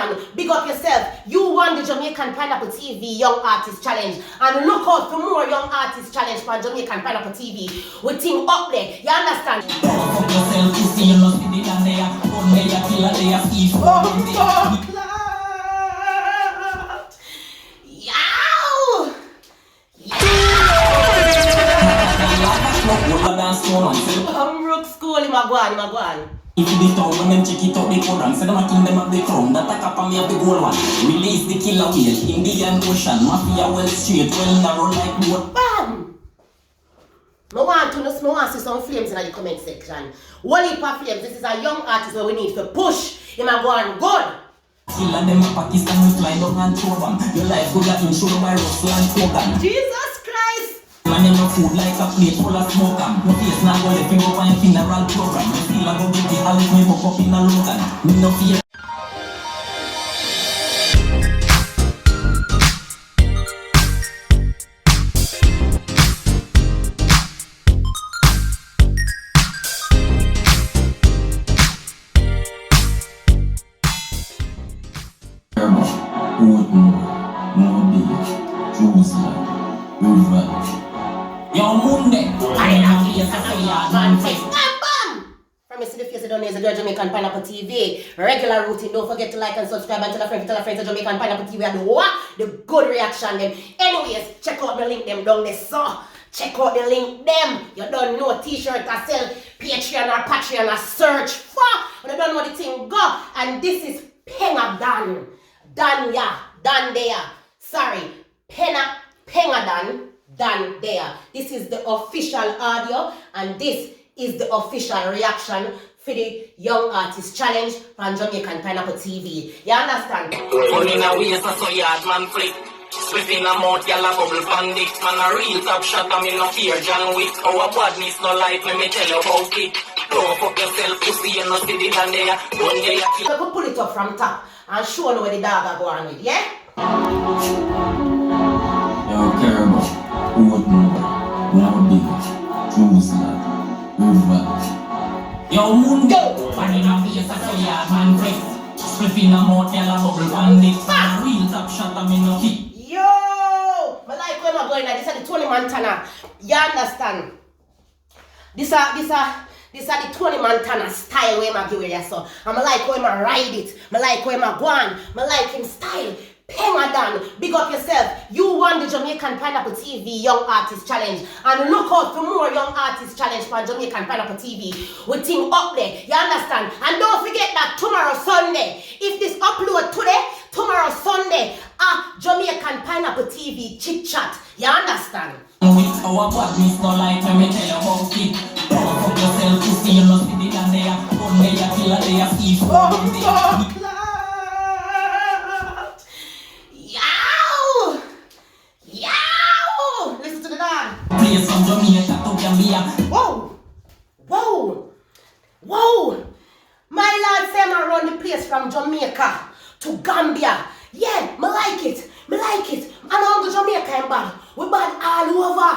done. Big up yourself. You won the Jamaican Pineapple TV Young Artist Challenge. And look out for more Young Artist Challenge from Jamaican Pineapple TV. We team up there. You understand? Brook School, Magwan. If you the town when them check it out the Quran, say them a king them of the crown, that a cap on me of the gold one. Release the killer whale, Indian Ocean, Mafia well straight, well narrow like boat. Bam! I want to see some flames in the comment section. One heap of flames. This is a young artist where we need to push him and go on good. Killer them in Pakistan with fly down and throw them. Your life could have insured by Russell and Kogan. Jesus Christ! Man, you no food like a plate full of smoke. No face now go left him up on funeral program. You feel like go get the olive me up in a Logan. Me no fear. Yo, Monday. From me see the face of down here is a girl Jamaican Pineapple TV. Regular routine. Don't forget to like and subscribe and tell a friend to Jamaican Pineapple TV and the good reaction them. Anyways, check out the link them down there. So check out the link them. You don't know t-shirt I sell Patreon or Patreon or search for. When you don't know the thing go. And this is Penga Dan. Dan ya. Dan there. Sorry. Penga Dan there. This is the official audio and this is the official reaction for the Young Artist Challenge from Jamaican Pineapple TV. You understand? Running away so yard man flick. Swift in a mouth, y'all a bubble bandit. Man a real top shot, I mean no fear John Wick. Our badness no life, let me tell you how quick. Don't fuck yourself, pussy, you no see the down there. One day you kill. We could pull it up from top and show you where the dog are going with, yeah? Yo, Caribou, Woodmore, Nowadays, Jerusalem, River. Yo, Mundo, man in a face, so yard man break. Spliff in a mouth, y'all a bubble bandit. Man a real top shot, I mean no kick. Yo! I like where I'm going now. This is the Tony Montana. You understand? This is the Tony Montana style where I'm going here. So I like where I ride it. I like where I'm going. I like him style. Penga Dan, big up yourself. You won the Jamaican Pineapple TV Young Artist Challenge. And look out for more Young Artist Challenge from Jamaican Pineapple TV. We team up there. You understand? And don't forget that tomorrow Sunday, if this upload today, tomorrow Sunday, Jamaican Pineapple TV chit chat. You understand? With our badness no like, let me tell you how quick. Don't fuck yourself, pussy, you no see the down there. One day you kill a day you see for Listen to the dog. Place from Jamaica to Gambia. Whoa. My lord say I run the place from Jamaica to Gambia. Yeah, me like it. And I'm go Jamaica and bad. We bad all over.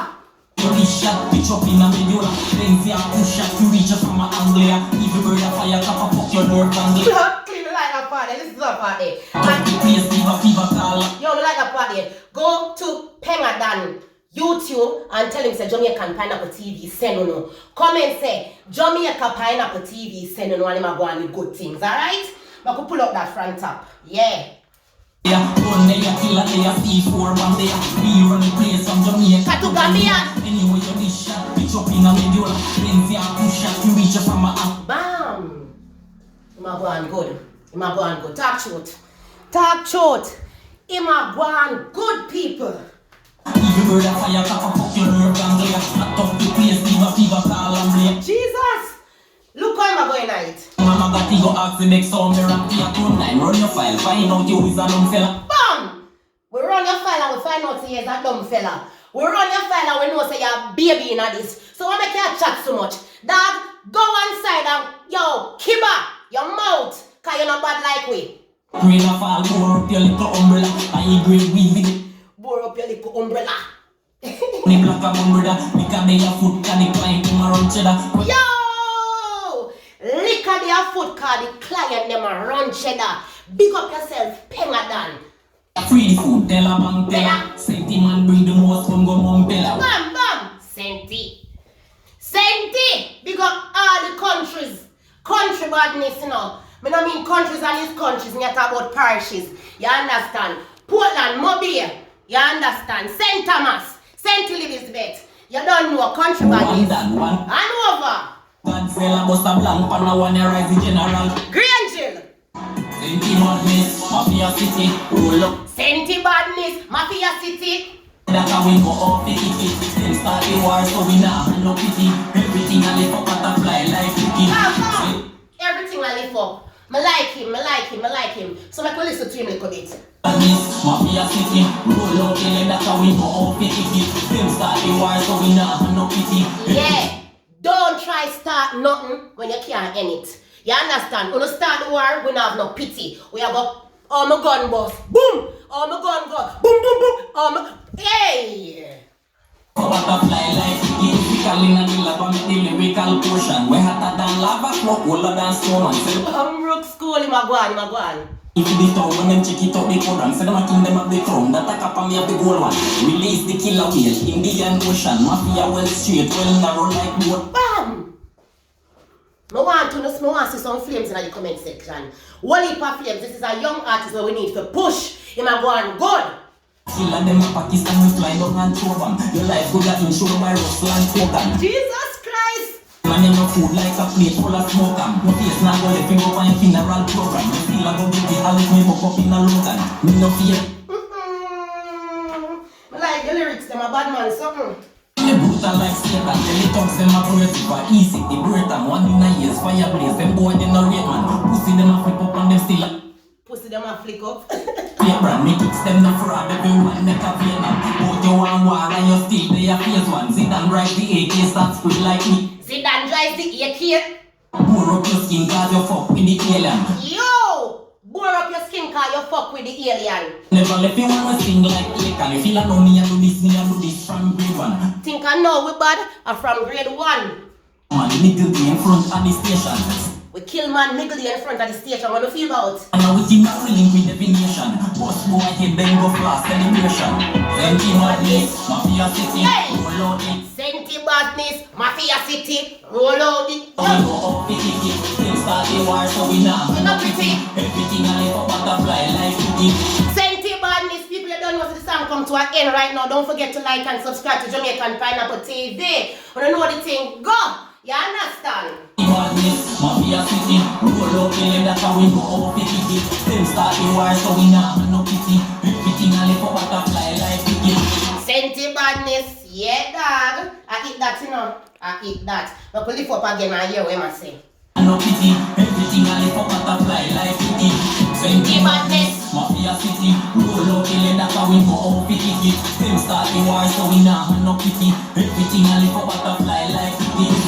This shot, pitch up in a medulla. Plenty of push shot to reach from a Anglia. Even bird of fire, cap a fuck your North Anglia. Clean like a party. This is a party. The place, fever call. Yo, me like a party. Go to Penga Dan YouTube and tell him say Jamaican Pineapple TV send no. Come and say Jamaica Pineapple TV send no and him a go on with good things, alright? I could pull up that front top. Yeah. One day you kill a day you see four one day we run the place from Jamaica to Gambia. Anyway you this shot, pitch up in a medulla. Plenty of push shot to reach from a bam! Him a go on good. Talk truth. Him a go on good people. Even bird of fire, cap a fuck your North Anglia. A tough the place, fever call and blame. Jesus! Look how I'm going at it. Mama got to go ask the next song, me rap to your tune line. Run your file, find out you is a dumb fella. Bam! We run your file and we find out you is a dumb fella. We run your file and we know say you're baby in this. So why make you chat so much? Dog, go inside and, yo, Kiba, your mouth, cause you're not bad like we. Rain a fall, pour up your little umbrella. I agree with it. Pour up your little umbrella. Ni black a umbrella, we can be your foot, can you climb to my run cheddar. Yo! Lick at their foot cause the client them a run cheddar. Big up yourself, Pengadan. Free the food, tell a bang teller. Senti man bring the most from go mom teller. Bam! Senti! Big up all the countries. Country badness, you know. I don't mean countries and these countries, I talk about parishes. You understand? Portland, Mobile. You understand? St. Thomas, St. Elizabeth. You don't know country badness. One. And over. Godzilla bust a blank pan a one rise the general. Grangel. Senti madness, Mafia City, roll up. Senti badness, Mafia City. That how we go up the ticket. Them start the war so we nah have no pity. Everything I live up butterfly like Vicky. Everything I live up. I like him. So I can listen to him a little bit. Madness, Mafia City, roll up the leg. That how we go up the ticket. Them start the war so we nah have no pity. Yeah. Don't try start nothing when you can't end it. You understand? When you start the war, we don't have no pity. We have a, oh my gun boss, boom! Oh my gun go, boom, boom, boom! Oh my, hey! Butterfly like lyrical in a the lava make the lyrical portion. We hotter than lava, flow colder than stone. Rook school, him a go on. If the town when them check it out the code and say them a kingdom of the crown, that a cap and me have the gold one. Release the killer whale, Indian Ocean, Mafia well straight, well narrow like boat. Bam! I want to see some flames in the comment section. One heap of flames. This is a young artist where we need to push him and go on good. Killer them a Pakistan we fly down and throw them. Your life could have insured by Russell and Kogan. Jesus Christ! Man you no food like a plate full of smoke and no face now go let me go on your funeral program. You feel like go get the Alice me buck up in a Logan. Me no fear. I like the lyrics, them a bad man, something. Me brutal like Satan. Tell the thugs them a creative for easy. The Britain one in a year's fireplace. Them boy they no rate man. Pussy them a flip up and them still a Pussy them a flick up. brand me kicks them no fraud. Everyone make a Vietnam. But you want war and you still play a phase one. Zidane drive the AK start squid like me. Zidane drives the AK. Bore up your skin cause you fuck with the alien. Yo! Bore up your skin cause you fuck with the alien. Never left you wanna sing like Lacan. You feel like no me and do this from grade one. Think I know we bad are from grade 1. Man, nigga be in front of the station. We kill man Miggledy in front of the station. What do you feel about? And now we team not willing with definition. Boss boy head then go fast celebration. Senti madness, Mafia City, Hey! roll out it. Senti badness, Mafia City, roll out it. We go up the ticket, then start the war so we nah We not pretty. Everything I live up butterfly like Vicky. Senti badness, people you don't know if the song come to an end right now. Don't forget to like and subscribe to Jamaican Pineapple TV. When you know the thing, go! You understand? Madness, Mafia City, roll out the leg. That's how we go up the ticket. Then start the war so we nah have no pity. Everything I live up butterfly like Vicky. Senti badness, yeah dog. I eat that, you know. I eat that. But we lift up again and hear what I say. No pity, everything I live up butterfly like Vicky. Senti madness, Mafia City, roll out the leg. That's how we go up the ticket. Then start the war so we nah have no pity. Everything I live up butterfly like Vicky.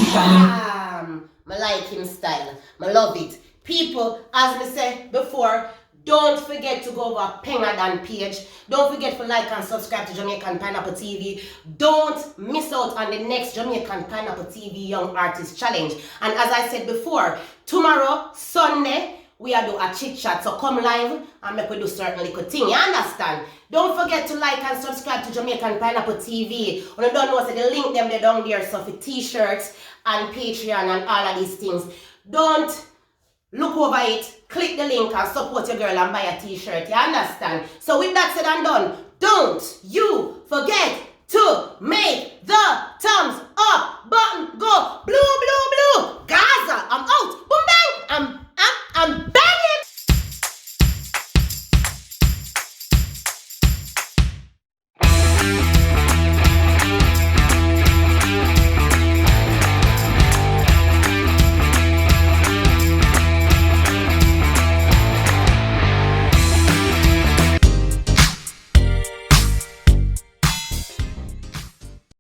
I like him style. I love it. People, as I said before, don't forget to go over Pengadan page. Don't forget to like and subscribe to Jamaican Pineapple TV. Don't miss out on the next Jamaican Pineapple TV Young Artist Challenge. And as I said before, tomorrow, Sunday, we are do a chit chat. So come live and make we do certain little thing. You understand? Don't forget to like and subscribe to Jamaican Pineapple TV. When you don't know, so the link them they down there. So for t-shirts and Patreon and all of these things. Don't look over it. Click the link and support your girl and buy a t-shirt. You understand? So with that said and done, don't you forget to make the thumbs up button